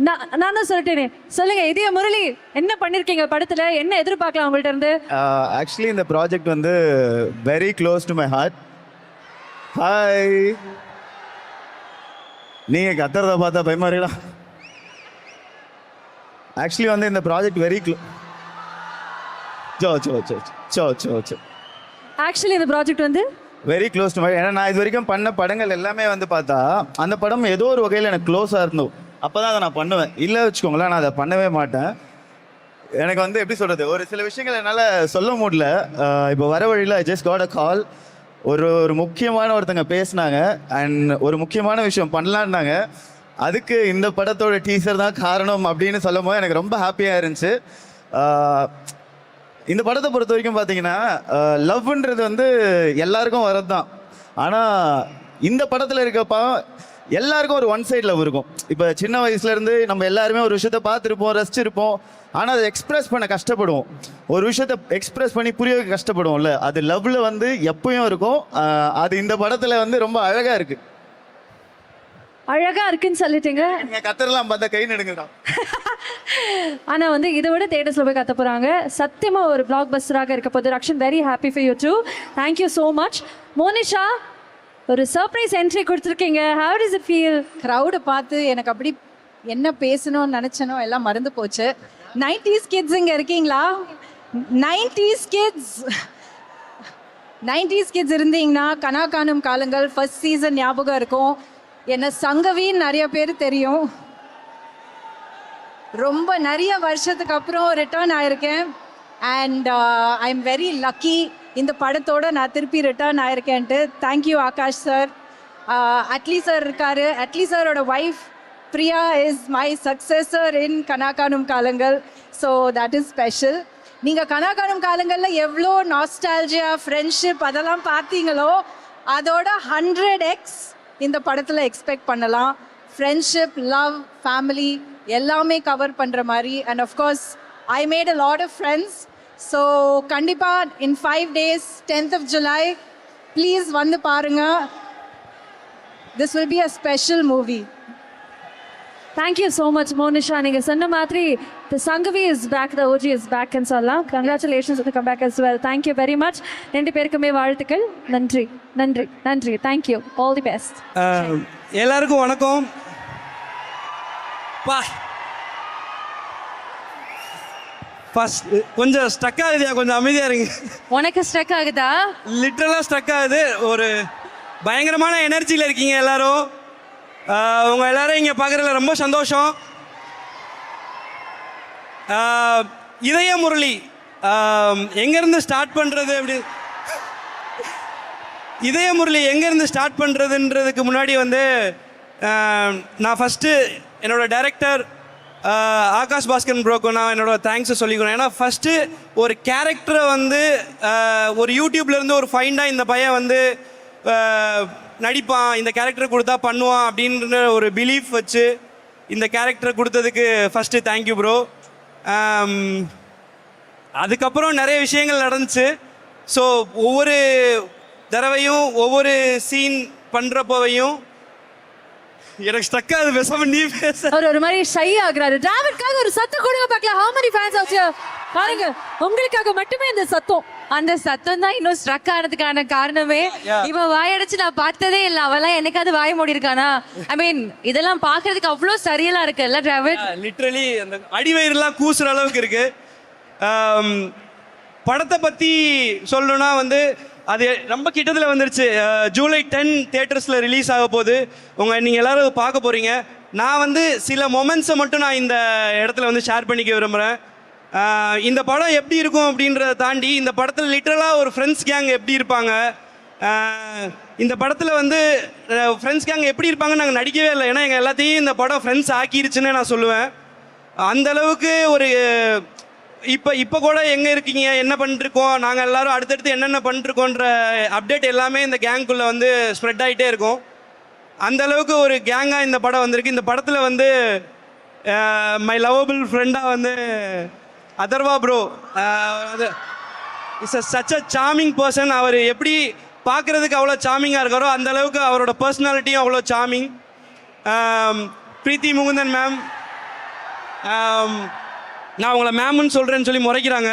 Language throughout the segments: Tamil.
நான் தான் சொல்லிட்டேனே. சொல்லுங்க இதய முரளி, என்ன பண்ணிருக்கீங்க படத்துல, என்ன எதிர்பார்க்கலாம் உங்கள்ட்ட இருந்து? ஆக்சுவலி இந்த ப்ராஜெக்ட் வந்து very close to my heart. Hi, நீங்க கத்துறத பார்த்தா பயமா இருக்கா? ஆக்சுவலி வந்து இந்த ப்ராஜெக்ட் வெரி ஆக்சுவலி இந்த ப்ராஜெக்ட் வந்து வெரி க்ளோஸ் டு மை. ஏன்னா நான் இது வரைக்கும் பண்ண படங்கள் எல்லாமே வந்து பார்த்தா அந்த படம் ஏதோ ஒரு வகையில் எனக்கு க்ளோஸாக இருந்தோம். அப்போ தான் அதை நான் பண்ணுவேன். இல்லை வச்சுக்கோங்களேன், நான் அதை பண்ணவே மாட்டேன். எனக்கு வந்து எப்படி சொல்கிறது, ஒரு சில விஷயங்கள் என்னால் சொல்ல முடியல. இப்போ வர வழியில் ஐ ஜஸ்ட் காட் அ கால். ஒரு முக்கியமான ஒருத்தங்க பேசினாங்க அண்ட் ஒரு முக்கியமான விஷயம் பண்ணலான்னாங்க. அதுக்கு இந்த படத்தோட டீசர் தான் காரணம் அப்படின்னு சொல்லும் போது எனக்கு ரொம்ப ஹாப்பியாக இருந்துச்சு. இந்த படத்தை பொறுத்த வரைக்கும் பார்த்தீங்கன்னா லவ்ன்றது வந்து எல்லாருக்கும் வரது தான். ஆனால் இந்த படத்தில் இருக்கப்போ எல்லாருக்கும் ஒரு ஒன் சைட் லவ் இருக்கும். இப்போ சின்ன வயசுலேருந்து நம்ம எல்லாருமே ஒரு விஷயத்த பார்த்துருப்போம், ரசிச்சிருப்போம். ஆனால் அதை எக்ஸ்பிரஸ் பண்ண கஷ்டப்படுவோம். ஒரு விஷயத்த எக்ஸ்பிரஸ் பண்ணி புரிய வைக்க கஷ்டப்படுவோம்ல, அது லவ்வில் வந்து எப்பயும் இருக்கும். அது இந்த படத்தில் வந்து ரொம்ப அழகாக இருக்குது. அழகா இருக்குன்னு சொல்லிட்டீங்க. நீங்க கத்தறலாம் பார்த்தா கை நடுங்குதான். ஆனா வந்து இதை விட தியேட்டர்ஸ்ல போய் கத்த போறாங்க. சத்தியமா ஒரு பிளாக் பஸ்டராக இருக்க போது. Rakshan, very happy for you too. Thank you so much. Monisha, ஒரு சர்ப்ரைஸ் என்ட்ரி கொடுத்துருக்கீங்க. How does it feel? க்ரௌடை பார்த்து எனக்கு அப்படி என்ன பேசணும்னு நினச்சனோ எல்லாம் மறந்து போச்சு. 90s கிட்ஸ் இங்கே இருக்கீங்களா? 90s கிட்ஸ் இருந்தீங்கன்னா கனா காணும் காலங்கள் ஃபர்ஸ்ட் சீசன் ஞாபகம் இருக்கும். என்ன சங்கவின்னு நிறைய பேர் தெரியும். ரொம்ப நிறைய வருஷத்துக்கு அப்புறம் ரிட்டர்ன் ஆயிருக்கேன். And I am very lucky இந்த படத்தோட நான் திருப்பி ரிட்டர்ன் ஆயிருக்கேன்ட்டு. Thank you Akash sir. Atlee sir இருக்காரு. அட்லி சாரோட wife Priya is my successor in Kana Kaanum Kaalangal. So that is special. நீங்கள் கனா காணும் காலங்களில் எவ்வளோ நாஸ்டால்ஜியா, ஃப்ரெண்ட்ஷிப் அதெல்லாம் பார்த்தீங்களோ அதோட 100x இந்த படத்தில் எக்ஸ்பெக்ட் பண்ணலாம். ஃப்ரெண்ட்ஷிப், லவ், ஃபேமிலி எல்லாமே கவர் பண்ணுற மாதிரி. And of course I made a lot of friends. So கண்டிப்பாக in 5 days 10th of July please வந்து பாருங்கள். This will be a special movie. Thank you so much Monisha. நீங்கள் சொன்ன மாதிரி the Sangavi is back, the OG is பேக்னு சொல்லலாம். Congratulations with come back as well. Thank you very much. 2 பேருக்குமே வாழ்த்துக்கள். நன்றி நன்றி நன்றி. தேங்க்யூ. All the best. எல்லாருக்கும் வணக்கம். ஃபர்ஸ்ட் கொஞ்சம் ஸ்ட்ரக் ஆகுதியா, கொஞ்சம் அமைதியாக இருங்க. உனக்கு ஸ்ட்ரக் ஆகுதா? லிட்ரலாக ஸ்ட்ரக் ஆகுது. ஒரு பயங்கரமான எனர்ஜியில் இருக்கீங்க எல்லாரும். உங்கள் எல்லாரும் இங்கே பார்க்குறதுல ரொம்ப சந்தோஷம். இதய முரளி எங்கேருந்து ஸ்டார்ட் பண்ணுறது அப்படி, இதய முரளி எங்கேருந்து ஸ்டார்ட் பண்ணுறதுன்றதுக்கு முன்னாடி வந்து நான் ஃபஸ்ட்டு என்னோடய டைரக்டர் ஆகாஷ் பாஸ்கரன் ப்ரோக்கு நான் என்னோடய தேங்க்ஸை சொல்லிக்கணும். ஏன்னா ஃபஸ்ட்டு ஒரு கேரக்டரை வந்து ஒரு யூடியூப்லேருந்து ஒரு ஃபைண்டாக இந்த பையன் வந்து நடிப்பான், இந்த கேரக்டர் கொடுத்தா பண்ணுவான் அப்படின்ற ஒரு பிலீஃப் வச்சு இந்த கேரக்டரை கொடுத்ததுக்கு ஃபஸ்ட்டு தேங்க்யூ ப்ரோ. அதுக்கப்புறம் நிறைய விஷயங்கள் நடந்துச்சு. ஸோ ஒவ்வொரு தடவையும் ஒவ்வொரு சீன் பண்ணுறப்போவையும் எனக்கு ஸ்டக் ஆகுது. பேசாம நீ பேச. அவர் ஒரு மாதிரி ஷை ஆகுறாரு. டிராவிட்காக ஒரு சத்தம் கொடுங்க பார்க்கலாம். how many fans out here? பாருங்க, உங்களுக்காக மட்டுமே இந்த சத்தம். அந்த சத்தம் தான் இன்னும் ஸ்ட்ரக் ஆனதுக்கான காரணமே. இவன் வாயடைச்சு நான் பார்த்ததே இல்லை. அவெல்லாம் என்னைக்காவது வாய மூடி இருக்கானா? ஐ மீன் இதெல்லாம் பார்க்கறதுக்கு அவ்வளோ சரியலா இருக்குல்ல டிராவிட்? லிட்ரலி அந்த அடிவயிறுலாம் கூசுற அளவுக்கு இருக்கு. படத்தை பற்றி சொல்லணும்னா வந்து அது ரொம்ப கிட்டத்தில் வந்துருச்சு. July 10 தியேட்டர்ஸில் ரிலீஸ் ஆக போகுது. நீங்கள் எல்லோரும் பார்க்க போகிறீங்க. நான் வந்து சில மொமெண்ட்ஸை மட்டும் நான் இந்த இடத்துல வந்து ஷேர் பண்ணிக்க விரும்புகிறேன். இந்த படம் எப்படி இருக்கும் அப்படின்றத தாண்டி இந்த படத்தில் லிட்ரலாக ஒரு ஃப்ரெண்ட்ஸ் கேங் எப்படி இருப்பாங்க, இந்த படத்தில் வந்து ஃப்ரெண்ட்ஸ் கேங் எப்படி இருப்பாங்கன்னு நாங்கள் நடிக்கவே இல்லை. ஏன்னா எங்கள் எல்லாத்தையும் இந்த படம் ஃப்ரெண்ட்ஸ் ஆக்கிருச்சுன்னு நான் சொல்லுவேன். அந்தளவுக்கு ஒரு இப்போ கூட எங்கே இருக்கீங்க, என்ன பண்ணிருக்கோம், நாங்கள் எல்லோரும் அடுத்தடுத்து என்னென்ன பண்ணிருக்கோன்ற அப்டேட் எல்லாமே இந்த கேங்குக்குள்ளே வந்து ஸ்ப்ரெட் ஆகிட்டே இருக்கும். அந்தளவுக்கு ஒரு கேங்காக இந்த படம் வந்திருக்கு. இந்த படத்தில் வந்து மை லவபிள் ஃப்ரெண்டாக வந்து Atharva bro is such a charming person. அவர் எப்படி பார்க்குறதுக்கு அவ்வளோ சார்மிங்காக இருக்காரோ அந்தளவுக்கு அவரோட பர்சனாலிட்டியும் அவ்வளோ சார்மிங். பிரீத்தி முகுந்தன் மேம், நான் உங்களை மேம்னு சொல்கிறேன்னு சொல்லி முறைக்கிறாங்க.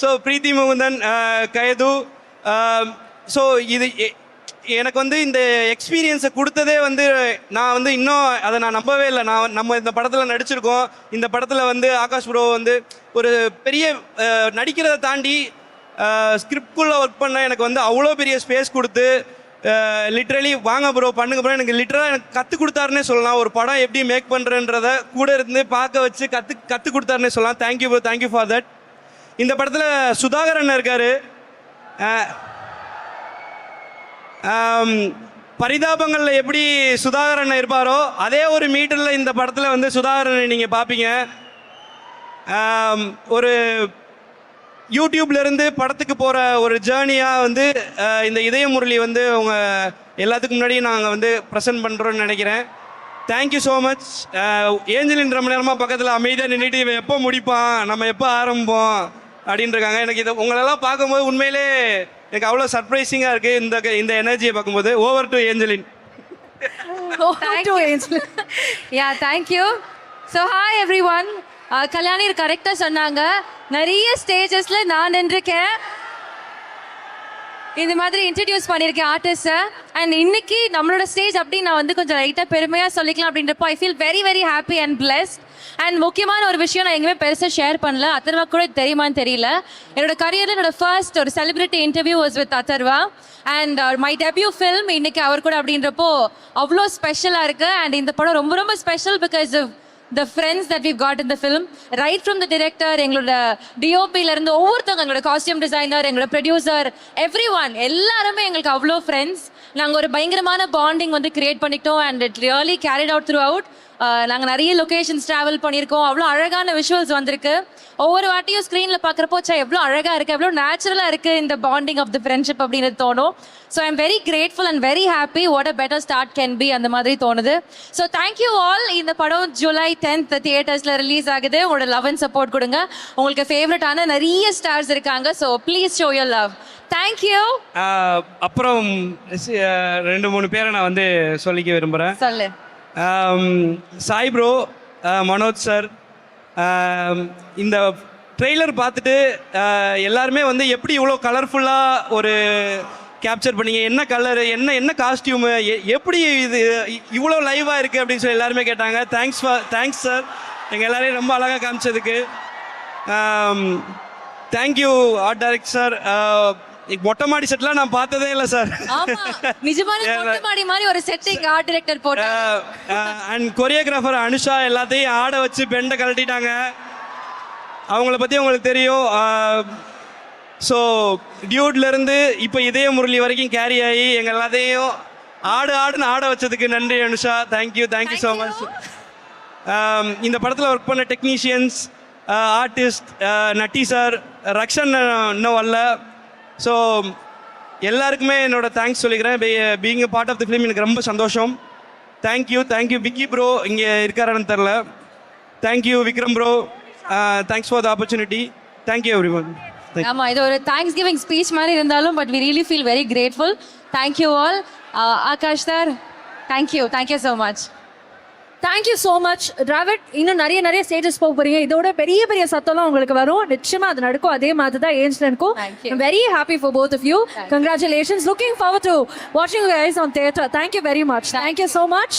ஸோ பிரீத்தி முகுந்தன், கயது. ஸோ இது எனக்கு வந்து இந்த எக்ஸ்பீரியன்ஸை கொடுத்ததே வந்து நான் வந்து இன்னும் அதை நான் நம்பவே இல்லை. நம்ம இந்த படத்தில் நடிச்சிருக்கோம். இந்த படத்தில் வந்து ஆகாஷ் ப்ரோ வந்து ஒரு பெரிய நடிக்கிறதை தாண்டி ஸ்கிரிப்ட்குள்ளே ஒர்க் பண்ண எனக்கு வந்து அவ்வளோ பெரிய ஸ்பேஸ் கொடுத்து லிட்ரலி வாங்க ப்ரோ பண்ணுங்க ப்ரோ எனக்கு லிட்ரலாக எனக்கு கற்றுக் கொடுத்தாருன்னே சொல்லலாம். ஒரு படம் எப்படி மேக் பண்ணுறன்றத கூட இருந்து பார்க்க வச்சு கற்றுக் கொடுத்தாருன்னே சொல்லலாம். Thank you bro, thank you for that. இந்த படத்தில் சுதாகர் அண்ணன் இருக்கார். பரிதாபங்களில் எப்படி சுதாகர் அண்ணன் இருப்பாரோ அதே ஒரு மீட்டரில் இந்த படத்தில் வந்து சுதாகர் அண்ணன் நீங்கள் பார்ப்பீங்க. ஒரு யூடியூப்லேருந்து படத்துக்கு போகிற ஒரு ஜேர்னியாக வந்து இந்த இதய முரளி வந்து அவங்க எல்லாத்துக்கும் முன்னாடி நாங்கள் வந்து ப்ரெசென்ட் பண்ணுறோன்னு நினைக்கிறேன். Thank you so much. ஏஞ்சலின் ரொம்ப நேரமாக பக்கத்தில் அமைதியாக நின்றுட்டு இவன் எப்போ முடிப்பான், நம்ம எப்போ ஆரம்பிப்போம் அப்படின்ட்டுருக்காங்க. எனக்கு இது உங்களெல்லாம் பார்க்கும்போது உண்மையிலே எனக்கு அவ்வளோ சர்ப்ரைசிங்காக இருக்குது இந்த எனர்ஜியை பார்க்கும்போது. Over to Angeline. Yeah thank you. So hi every one. Kalyani கரெக்டாக சொன்னாங்க. நிறைய ஸ்டேஜஸில் நான் நின்றுருக்கேன், இந்த மாதிரி இன்ட்ரடியூஸ் பண்ணியிருக்கேன் ஆர்டிஸ்ட்டை. அண்ட் இன்னைக்கு நம்மளோட ஸ்டேஜ் அப்படி நான் வந்து கொஞ்சம் லைட்டாக பெருமையாக சொல்லிக்கலாம் அப்படின்றப்போ I feel very very happy and blessed. And முக்கியமான ஒரு விஷயம் நான் எங்கேயுமே பெருசாக ஷேர் பண்ணல, அத்தர்வா கூட தெரியுமான்னு தெரியல. என்னோட கரியரில் என்னோட ஃபர்ஸ்ட் ஒரு celebrity interview was with Atharva. And my debut film இன்னைக்கு அவர் கூட அப்படின்றப்போ அவ்வளோ ஸ்பெஷலாக இருக்குது. அண்ட் இந்த படம் ரொம்ப ரொம்ப special because of the friends that we've got in the film, right from the director, எங்களோட டிஓபில இருந்து ஒவ்வொருத்தவங்க, எங்களோட காஸ்டியூம் டிசைனர், எங்களோட ப்ரொடியூசர், எவ்ரிஒன் எல்லாருமே எங்களுக்கு அவ்வளோ ஃப்ரெண்ட்ஸ். நாங்கள் ஒரு பயங்கரமான பாண்டிங் வந்து கிரியேட் பண்ணிக்கிட்டோம். And it really carried out through out. நாங்கள் நிறைய லொக்கேஷன்ஸ் ட்ராவல் பண்ணியிருக்கோம். அவ்வளோ அழகான விஷுவல்ஸ் வந்திருக்கு. ஒவ்வொரு வாட்டியும் ஸ்க்ரீனில் பார்க்குறப்போ எவ்வளோ அழகாக இருக்குது, எவ்வளோ நேச்சுரலாக இருக்குது இந்த பாண்டிங் ஆஃப் த ஃப்ரெண்ட்ஷிப் அப்படின்னு தோணும். So I am very grateful and very happy. What a better start can be அந்த மாதிரி தோணுது. So thank you all. இந்த படம் ஜூலை 10th தியேட்டர்ஸில் ரிலீஸ் ஆகுது. உங்களோட லவ் அண்ட் சப்போர்ட் கொடுங்க. உங்களுக்கு ஃபேவரட்டான நிறைய ஸ்டார்ஸ் இருக்காங்க. So please show your love. Thank you. அப்புறம் 2-3 பேரை நான் வந்து சொல்லிக்க விரும்புகிறேன். சொல்லு. சாய் ப்ரோ, மனோஜ் சார், இந்த ட்ரெய்லர் பார்த்துட்டு எல்லாருமே வந்து எப்படி இவ்வளோ கலர்ஃபுல்லாக ஒரு கேப்சர் பண்ணீங்க, என்ன கலரு, என்ன காஸ்டியூமு, எப்படி இது இவ்வளோ லைவாக இருக்குது அப்படின்னு சொல்லி எல்லாருமே கேட்டாங்க. தேங்க்ஸ் சார், எங்கள் எல்லாரையும் ரொம்ப அழகாக காமிச்சதுக்கு. Thank you art director sir. மொட்டை மாடி செட்லாம் நான் பார்த்ததே இல்லை சார். நிஜமான மொட்டை மாடி மாதிரி ஒரு செட் எங்க ஆர்ட் டைரக்டர் போட்டாங்க. அண்ட் கொரியோகிராஃபர் அனுஷா எல்லாத்தையும் ஆட வச்சு பெண்டை கழட்டிட்டாங்க. அவங்கள பற்றி உங்களுக்கு தெரியும். ஸோ டியூட்லேருந்து இப்போ இதய முரளி வரைக்கும் கேரி ஆகி எங்கள் எல்லாத்தையும் ஆடுன்னு ஆட வச்சதுக்கு நன்றி அனுஷா. Thank you so much. இந்த படத்தில் ஒர்க் பண்ண technicians, artist, Natty sir, Rakshan இன்னும் வரல. ஸோ எல்லாருக்குமே என்னோட தேங்க்ஸ் சொல்லிக்கிறேன். Being a part of the film எனக்கு ரொம்ப சந்தோஷம். தேங்க்யூ. விக்கி ப்ரோ இங்கே இருக்காரான்னு தெரில. Thank you Vikram bro. Thanks for the opportunity. Thank you everyone. ஆமா, இது ஒரு தேங்க்ஸ் கிவிங் ஸ்பீச் மாதிரி இருந்தாலும் but we really feel very grateful. Thank you all. Akash sir, thank you so much. Thank you so much. Dravid, இன்னும் நிறைய ஸ்டேஜஸ் போக போறீங்க. இதோட பெரிய சத்தம்லாம் உங்களுக்கு வரும். நிச்சயமா அது நடக்கும். அதே மாதிரி தான் ஏஞ்சலனுக்கும். I'm very happy for both of you. Congratulations. Looking forward to watching you guys on theatre. Thank you very much. Thank you so much.